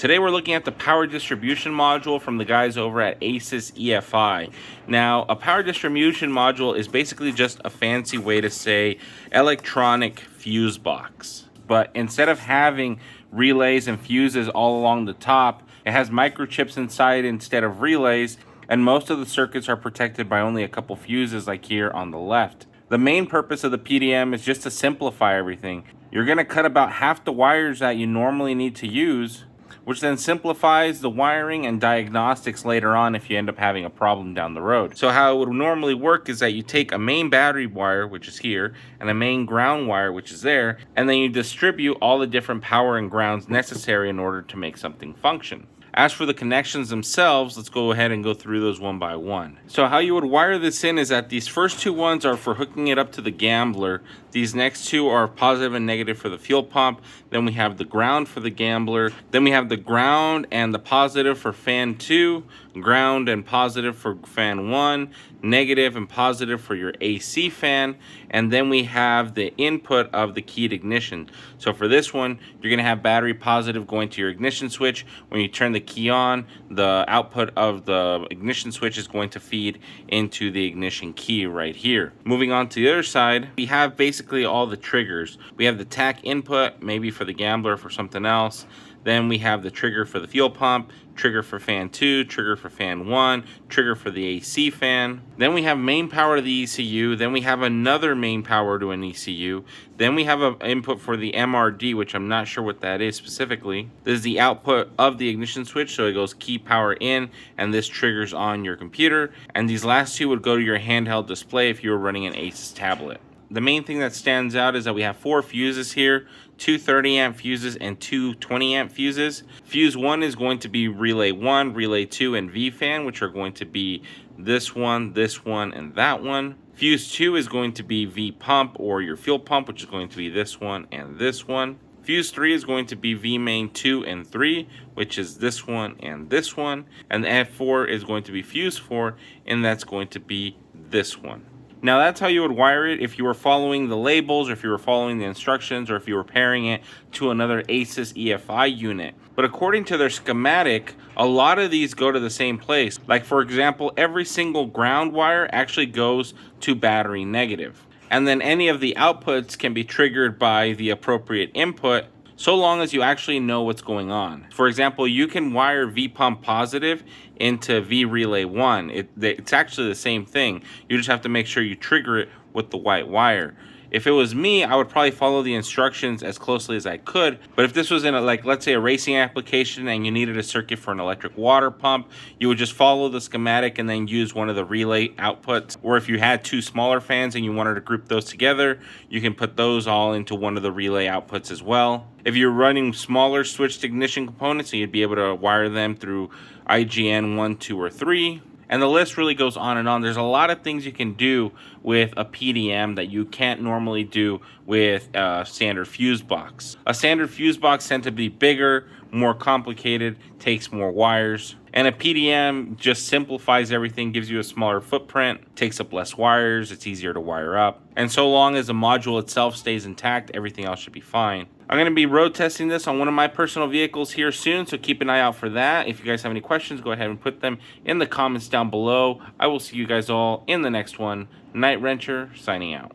Today we're looking at the power distribution module from the guys over at ACES EFI. Now, a power distribution module is basically just a fancy way to say electronic fuse box. But instead of having relays and fuses all along the top, it has microchips inside instead of relays, and most of the circuits are protected by only a couple fuses like here on the left. The main purpose of the PDM is just to simplify everything. You're going to cut about half the wires that you normally need to use, which then simplifies the wiring and diagnostics later on if you end up having a problem down the road. So how it would normally work is that you take a main battery wire, which is here, and a main ground wire, which is there, and then you distribute all the different power and grounds necessary in order to make something function. As for the connections themselves, let's go ahead and go through those one by one. So how you would wire this in is that these first two ones are for hooking it up to the gambler. These next two are positive and negative for the fuel pump. Then we have the ground for the gambler. Then we have the ground and the positive for fan 2, ground and positive for fan 1, negative and positive for your AC fan, and then we have the input of the keyed ignition. So for this one, you're going to have battery positive going to your ignition switch. When you turn the key on, the output of the ignition switch is going to feed into the ignition key right here. Moving on to the other side, we have basically all the triggers. We have the TAC input, maybe for the gambler, for something else. Then we have the trigger for the fuel pump, trigger for fan 2, trigger for fan 1, trigger for the AC fan. Then we have main power to the ECU. Then we have another main power to an ECU. Then we have an input for the MRD, which I'm not sure what that is specifically. This is the output of the ignition switch, so it goes key power in, and this triggers on your computer. And these last two would go to your handheld display if you were running an ACES tablet. The main thing that stands out is that we have 4 fuses here, 2 30 amp fuses and 2 20 amp fuses. Fuse 1 is going to be relay 1, relay 2, and V fan, which are going to be this one, and that one. Fuse 2 is going to be V pump or your fuel pump, which is going to be this one and this one. Fuse 3 is going to be V main 2 and 3, which is this one and this one. And the F4 is going to be fuse 4, and that's going to be this one. Now that's how you would wire it if you were following the labels, or if you were following the instructions, or if you were pairing it to another ACES EFI unit. But according to their schematic, a lot of these go to the same place. Like for example, every single ground wire actually goes to battery negative. And then any of the outputs can be triggered by the appropriate input, so long as you actually know what's going on. For example, you can wire V pump positive into V relay 1. It's actually the same thing. You just have to make sure you trigger it with the white wire. If it was me, I would probably follow the instructions as closely as I could. But if this was in let's say a racing application and you needed a circuit for an electric water pump, you would just follow the schematic and then use one of the relay outputs. Or if you had 2 smaller fans and you wanted to group those together, you can put those all into one of the relay outputs as well. If you're running smaller switched ignition components, you'd be able to wire them through IGN 1, 2, or 3. And the list really goes on and on. There's a lot of things you can do with a PDM that you can't normally do with a standard fuse box. A standard fuse box tends to be bigger, more complicated, takes more wires. And a PDM just simplifies everything, gives you a smaller footprint, takes up less wires, it's easier to wire up. And so long as the module itself stays intact, everything else should be fine. I'm going to be road testing this on one of my personal vehicles here soon, so keep an eye out for that. If you guys have any questions, go ahead and put them in the comments down below. I will see you guys all in the next one. Night Wrencher, signing out.